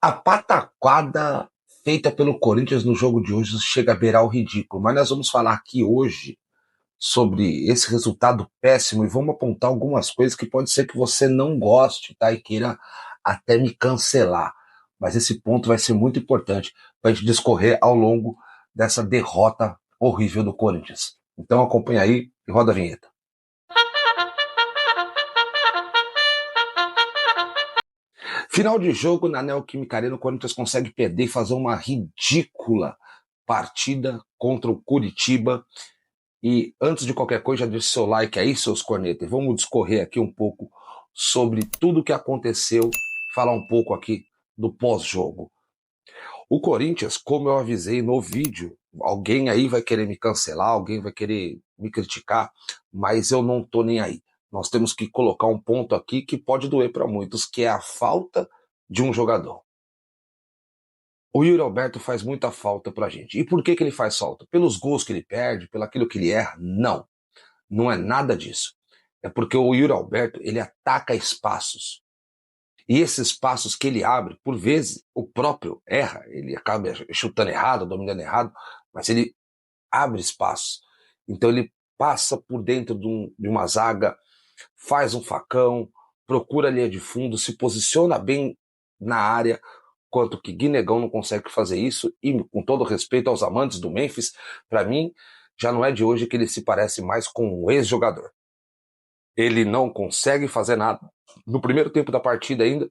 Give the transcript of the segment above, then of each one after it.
A pataquada feita pelo Corinthians no jogo de hoje chega a beirar o ridículo, mas nós vamos falar aqui hoje sobre esse resultado péssimo e vamos apontar algumas coisas que pode ser que você não goste, tá? E queira até me cancelar. Mas esse ponto vai ser muito importante para a gente discorrer ao longo dessa derrota horrível do Corinthians. Então acompanha aí e roda a vinheta. Final de jogo na Neoquímica Arena, o Corinthians consegue perder e fazer uma ridícula partida contra o Curitiba. E antes de qualquer coisa, já deixe seu like aí, seus cornetas. Vamos discorrer aqui um pouco sobre tudo o que aconteceu, falar um pouco aqui do pós-jogo. O Corinthians, como eu avisei no vídeo, alguém aí vai querer me cancelar, alguém vai querer me criticar, mas eu não tô nem aí. Nós temos que colocar um ponto aqui que pode doer para muitos, que é a falta de um jogador. O Yuri Alberto faz muita falta pra gente. E por que ele faz falta? Pelos gols que ele perde, pelo aquilo que ele erra? Não. Não é nada disso. É porque o Yuri Alberto, ele ataca espaços. E esses espaços que ele abre, por vezes, o próprio erra. Ele acaba chutando errado, dominando errado, mas ele abre espaços. Então ele passa por dentro de uma zaga, faz um facão, procura a linha de fundo, se posiciona bem na área, quanto que Guinegão não consegue fazer isso, e com todo respeito aos amantes do Memphis, para mim, já não é de hoje que ele se parece mais com um ex-jogador. Ele não consegue fazer nada. No primeiro tempo da partida ainda,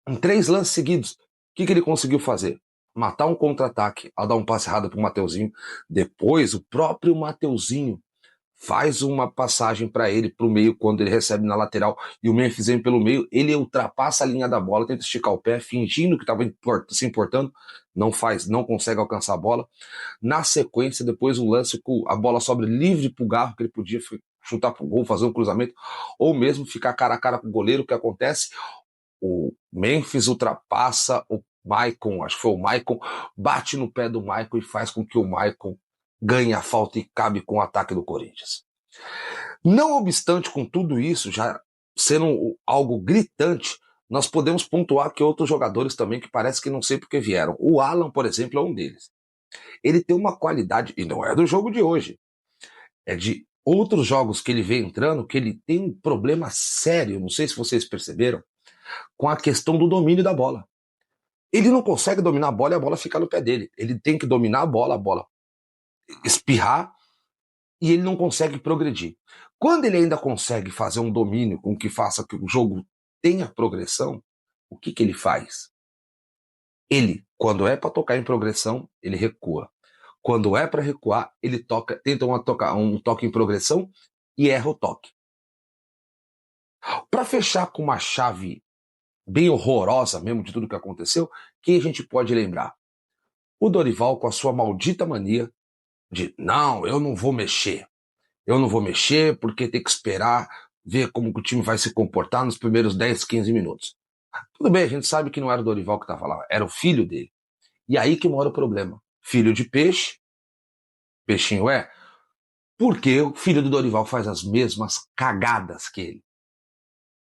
em 3 lances seguidos, o que ele conseguiu fazer? Matar um contra-ataque ao dar um passe errado pro Mateuzinho. Depois, o próprio Mateuzinho faz uma passagem para ele pro meio quando ele recebe na lateral e o Memphis vem pelo meio, ele ultrapassa a linha da bola, tenta esticar o pé, fingindo que estava se importando, não faz, não consegue alcançar a bola. Na sequência, depois o lance com a bola sobra livre pro Garro, que ele podia chutar pro gol, fazer um cruzamento, ou mesmo ficar cara a cara com o goleiro. O que acontece? O Memphis ultrapassa o Maicon, acho que foi o Maicon, bate no pé do Maicon e faz com que o Maicon ganhe a falta e cabe com o ataque do Corinthians. Não obstante, com tudo isso, já sendo algo gritante, nós podemos pontuar que outros jogadores também que parece que não sei porque vieram. O Alan, por exemplo, é um deles. Ele tem uma qualidade, e não é do jogo de hoje, é de outros jogos que ele vem entrando, que ele tem um problema sério, não sei se vocês perceberam, com a questão do domínio da bola. Ele não consegue dominar a bola e a bola fica no pé dele. Ele tem que dominar a bola espirrar, e ele não consegue progredir. Quando ele ainda consegue fazer um domínio com que faça que o jogo tenha progressão, o que ele faz? Ele, quando é para tocar em progressão, ele recua. Quando é para recuar, ele tenta um toque em progressão e erra o toque. Para fechar com uma chave bem horrorosa mesmo de tudo que aconteceu, quem a gente pode lembrar? O Dorival com a sua maldita mania de não, eu não vou mexer. Eu não vou mexer porque tem que esperar ver como o time vai se comportar nos primeiros 10, 15 minutos. Tudo bem, a gente sabe que não era o Dorival que estava lá, era o filho dele. E aí que mora o problema. Filho de peixe, peixinho é, porque o filho do Dorival faz as mesmas cagadas que ele.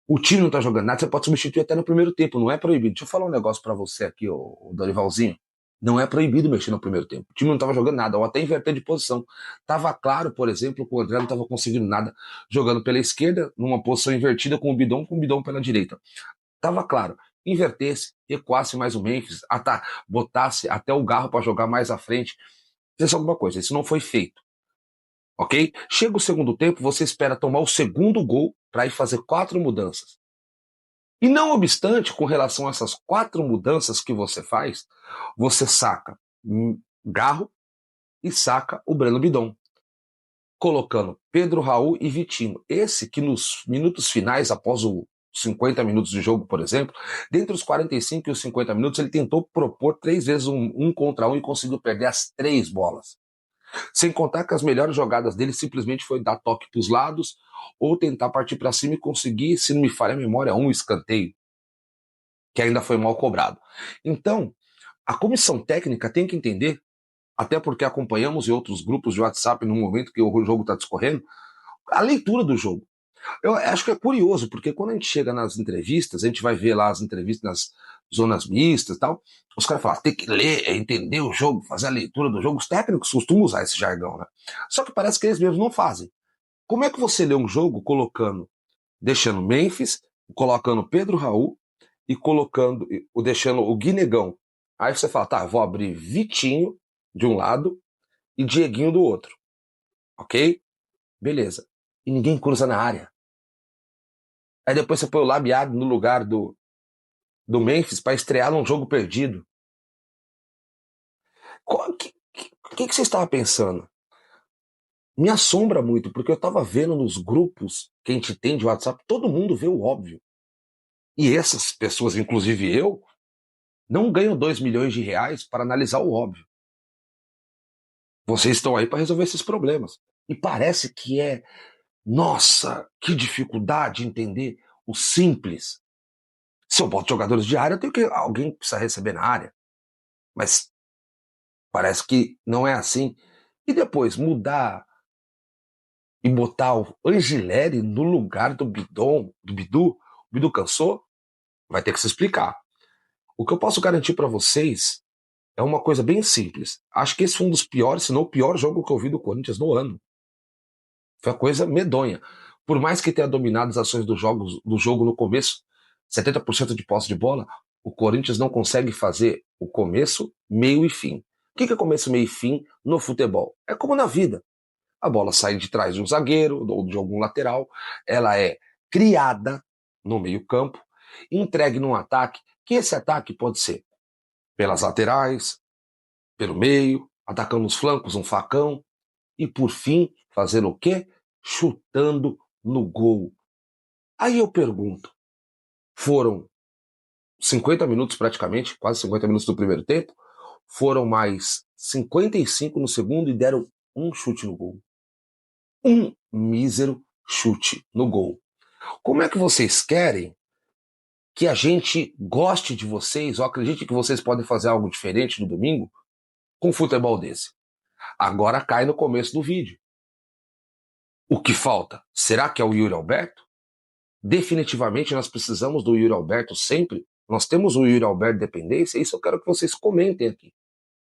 O time não tá jogando nada, você pode substituir até no primeiro tempo, não é proibido. Deixa eu falar um negócio para você aqui, o Dorivalzinho. Não é proibido mexer no primeiro tempo. O time não estava jogando nada, ou até inverter de posição. Tava claro, por exemplo, que o André não estava conseguindo nada jogando pela esquerda, numa posição invertida com o Bidon pela direita. Tava claro. Invertesse, recuasse mais o Memphis, botasse até o Garro para jogar mais à frente. Fizesse alguma coisa. Isso não foi feito. Ok? Chega o segundo tempo, você espera tomar o segundo gol para ir fazer 4 mudanças. E não obstante, com relação a essas 4 mudanças que você faz, você saca Garro e saca o Breno Bidon, colocando Pedro Raul e Vitinho. Esse que nos minutos finais, após os 50 minutos de jogo, por exemplo, dentre os 45 e os 50 minutos, ele tentou propor 3 vezes um contra um e conseguiu perder as 3 bolas. Sem contar que as melhores jogadas dele simplesmente foi dar toque para os lados ou tentar partir para cima e conseguir, se não me falha a memória, um escanteio, que ainda foi mal cobrado. Então, a comissão técnica tem que entender, até porque acompanhamos em outros grupos de WhatsApp no momento que o jogo está discorrendo, a leitura do jogo. Eu acho que é curioso, porque quando a gente chega nas entrevistas, a gente vai ver lá as entrevistas zonas mistas e tal, os caras falam, tem que ler, entender o jogo, fazer a leitura do jogo. Os técnicos costumam usar esse jargão, né? Só que parece que eles mesmos não fazem. Como é que você lê um jogo deixando Memphis, colocando Pedro Raul e deixando o Guinegão? Aí você fala, tá, vou abrir Vitinho de um lado e Dieguinho do outro. Ok? Beleza. E ninguém cruza na área. Aí depois você põe o Labiado no lugar do Memphis para estrear num jogo perdido. O que você estava pensando? Me assombra muito, porque eu estava vendo nos grupos que a gente tem de WhatsApp, todo mundo vê o óbvio. E essas pessoas, inclusive eu, não ganham 2 milhões de reais para analisar o óbvio. Vocês estão aí para resolver esses problemas. E parece que nossa, que dificuldade entender o simples. Se eu boto jogadores de área, eu tenho que alguém precisa receber na área. Mas parece que não é assim. E depois mudar e botar o Angileri no lugar do Bidu, o Bidu cansou, vai ter que se explicar. O que eu posso garantir para vocês é uma coisa bem simples. Acho que esse foi um dos piores, se não o pior jogo que eu vi do Corinthians no ano. Foi uma coisa medonha. Por mais que tenha dominado as ações do jogo no começo, 70% de posse de bola, o Corinthians não consegue fazer o começo, meio e fim. O que é começo, meio e fim no futebol? É como na vida. A bola sai de trás de um zagueiro ou de algum lateral, ela é criada no meio-campo, entregue num ataque, que esse ataque pode ser pelas laterais, pelo meio, atacando os flancos, um facão, e por fim, fazer o quê? Chutando no gol. Aí eu pergunto, foram 50 minutos praticamente, quase 50 minutos do primeiro tempo, foram mais 55 no segundo e deram um chute no gol. Um mísero chute no gol. Como é que vocês querem que a gente goste de vocês ou acredite que vocês podem fazer algo diferente no domingo com um futebol desse? Agora cai no começo do vídeo. O que falta? Será que é o Yuri Alberto? Definitivamente nós precisamos do Yuri Alberto sempre. Nós temos o Yuri Alberto dependência. Isso eu quero que vocês comentem aqui.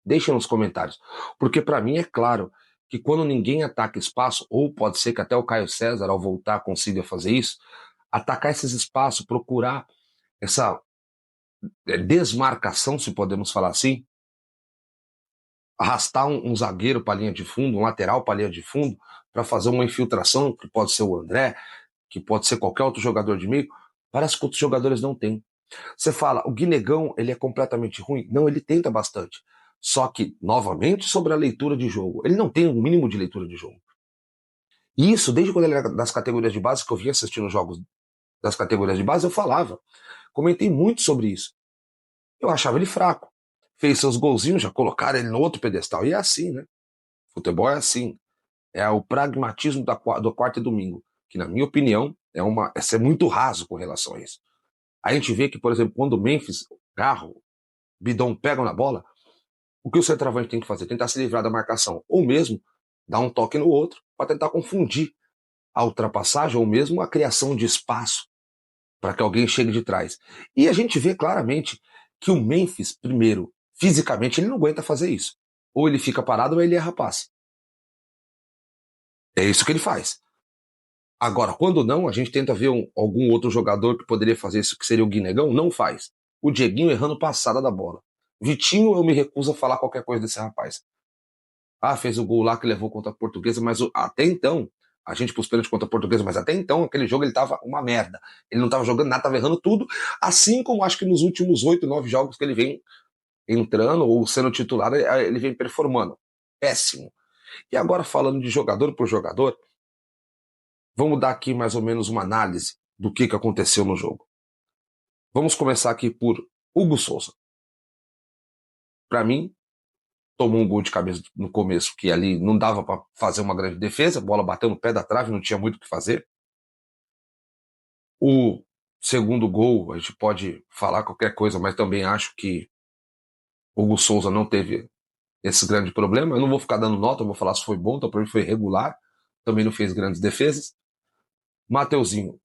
Deixem nos comentários. Porque para mim é claro que quando ninguém ataca espaço, ou pode ser que até o Caio César, ao voltar, consiga fazer isso, atacar esses espaços, procurar essa desmarcação, se podemos falar assim, arrastar um zagueiro para a linha de fundo, um lateral para a linha de fundo, para fazer uma infiltração, que pode ser o André, que pode ser qualquer outro jogador de meio, parece que outros jogadores não têm. Você fala, o Guinegão, ele é completamente ruim? Não, ele tenta bastante. Só que, novamente, sobre a leitura de jogo. Ele não tem um mínimo de leitura de jogo. E isso, desde quando ele era das categorias de base, que eu vinha assistindo jogos das categorias de base, eu falava. Comentei muito sobre isso. Eu achava ele fraco. Fez seus golzinhos, já colocaram ele no outro pedestal. E é assim, né? Futebol é assim. É o pragmatismo do quarto e domingo. Que, na minha opinião, é muito raso com relação a isso. A gente vê que, por exemplo, quando o Memphis, Garro, Bidon pegam na bola, o que o centroavante tem que fazer? Tentar se livrar da marcação. Ou mesmo dar um toque no outro para tentar confundir a ultrapassagem ou mesmo a criação de espaço para que alguém chegue de trás. E a gente vê claramente que o Memphis, primeiro, fisicamente, ele não aguenta fazer isso. Ou ele fica parado ou ele erra passe. É isso que ele faz. Agora, quando não, a gente tenta ver algum outro jogador que poderia fazer isso, que seria o Guinegão, não faz. O Dieguinho errando passada da bola. Vitinho, eu me recuso a falar qualquer coisa desse rapaz. Ah, fez o gol lá que levou contra a Portuguesa, mas até então, a gente pôs pênalti contra a Portuguesa, mas até então, aquele jogo ele tava uma merda. Ele não tava jogando nada, tava errando tudo, assim como acho que nos últimos 8, 9 jogos que ele vem entrando ou sendo titular, ele vem performando. Péssimo. E agora, falando de jogador por jogador, vamos dar aqui mais ou menos uma análise do que aconteceu no jogo. Vamos começar aqui por Hugo Souza. Para mim, tomou um gol de cabeça no começo, que ali não dava para fazer uma grande defesa, a bola bateu no pé da trave, não tinha muito o que fazer. O segundo gol, a gente pode falar qualquer coisa, mas também acho que o Hugo Souza não teve esse grande problema. Eu não vou ficar dando nota, eu vou falar se foi bom, então para mim foi regular, também não fez grandes defesas. Mateuzinho,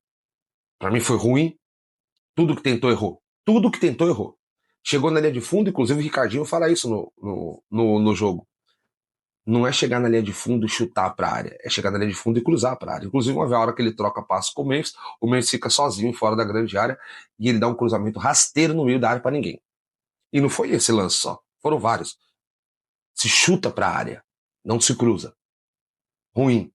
para mim foi ruim, tudo que tentou errou. Tudo que tentou errou. Chegou na linha de fundo, inclusive o Ricardinho fala isso no jogo. Não é chegar na linha de fundo e chutar para a área, é chegar na linha de fundo e cruzar para a área. Inclusive, uma hora que ele troca passo com o Memphis fica sozinho fora da grande área e ele dá um cruzamento rasteiro no meio da área para ninguém. E não foi esse lance só, foram vários. Se chuta para a área, não se cruza. Ruim.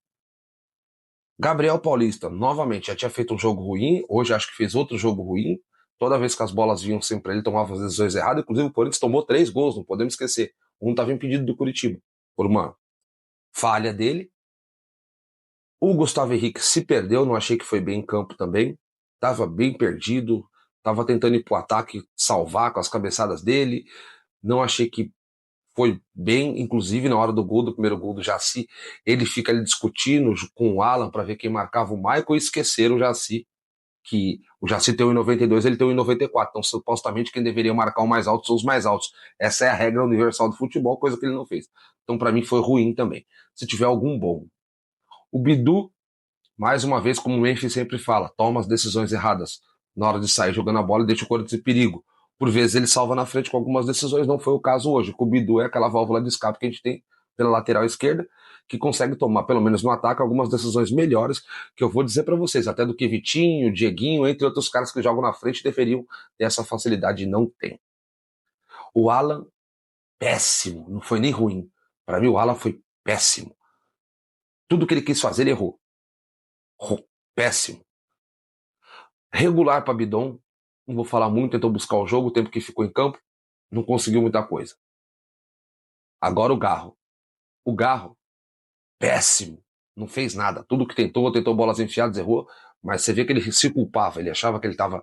Gabriel Paulista, novamente, já tinha feito um jogo ruim, hoje acho que fez outro jogo ruim. Toda vez que as bolas vinham sempre para ele, tomava as decisões erradas. Inclusive, o Corinthians tomou 3 gols, não podemos esquecer. Um estava impedido do Curitiba, por uma falha dele. O Gustavo Henrique se perdeu, não achei que foi bem em campo também. Estava bem perdido, estava tentando ir para o ataque, salvar com as cabeçadas dele. Não achei que foi bem, inclusive na hora do primeiro gol do Jaci, ele fica ali discutindo com o Alan para ver quem marcava o Michael e esqueceram o Jaci, que o Jaci tem 1,92, ele tem 1,94, então supostamente quem deveria marcar o mais alto são os mais altos. Essa é a regra universal do futebol, coisa que ele não fez. Então para mim foi ruim também. Se tiver algum bom. O Bidu, mais uma vez, como o Memphis sempre fala, toma as decisões erradas na hora de sair jogando a bola e deixa o Corinthians em perigo. Por vezes ele salva na frente com algumas decisões, não foi o caso hoje. O Bidu é aquela válvula de escape que a gente tem pela lateral esquerda, que consegue tomar, pelo menos no ataque, algumas decisões melhores, que eu vou dizer para vocês, até do que Vitinho, Dieguinho, entre outros caras que jogam na frente, deveriam ter essa facilidade e não tem. O Alan, péssimo, não foi nem ruim. Para mim, o Alan foi péssimo. Tudo que ele quis fazer, ele errou. Péssimo. Regular para Bidon, não vou falar muito, tentou buscar o jogo, o tempo que ficou em campo, não conseguiu muita coisa. Agora o Garro. O Garro, péssimo, não fez nada. Tudo que tentou bolas enfiadas, errou, mas você vê que ele se culpava, ele achava que ele estava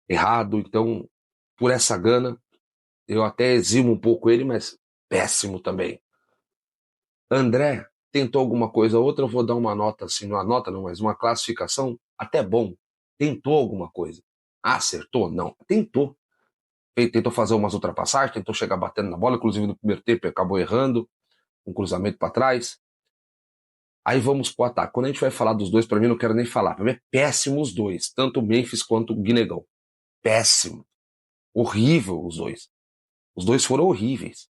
errado, então, por essa gana, eu até eximo um pouco ele, mas péssimo também. André tentou alguma coisa ou outra, eu vou dar uma nota, assim, uma nota não, mas uma classificação, até bom. Tentou alguma coisa. Acertou? Não. Tentou. Tentou fazer umas ultrapassagens, tentou chegar batendo na bola, inclusive no primeiro tempo acabou errando, um cruzamento para trás. Aí vamos pro ataque. Quando a gente vai falar dos dois, para mim não quero nem falar. Para mim é péssimo os dois, tanto o Memphis quanto o Guinegão. Péssimo. Horrível os dois. Os dois foram horríveis.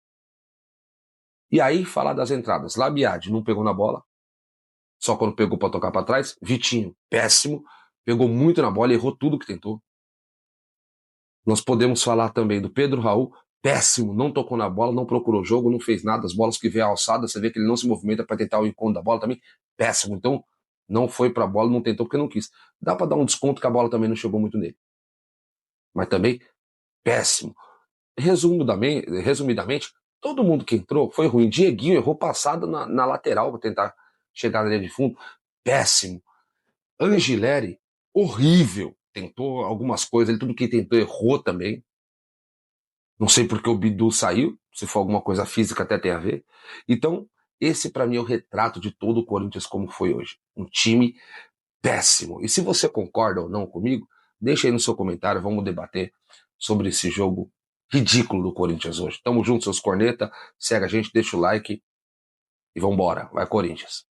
E aí falar das entradas. Labiade não pegou na bola, só quando pegou para tocar para trás. Vitinho, péssimo. Pegou muito na bola e errou tudo que tentou. Nós podemos falar também do Pedro Raul, péssimo, não tocou na bola, não procurou jogo, não fez nada, as bolas que veio alçada, você vê que ele não se movimenta para tentar o encontro da bola também, péssimo. Então, não foi para a bola, não tentou porque não quis. Dá para dar um desconto que a bola também não chegou muito nele. Mas também, péssimo. Resumidamente, todo mundo que entrou foi ruim. Dieguinho errou passada na lateral para tentar chegar na linha de fundo, péssimo. Angileri, horrível. Tentou algumas coisas, ele tudo que tentou errou também. Não sei porque o Bidu saiu, se for alguma coisa física até tem a ver. Então, esse para mim é o retrato de todo o Corinthians como foi hoje. Um time péssimo. E se você concorda ou não comigo, deixa aí no seu comentário, vamos debater sobre esse jogo ridículo do Corinthians hoje. Tamo junto, seus corneta, segue a gente, deixa o like e vambora. Vai, Corinthians.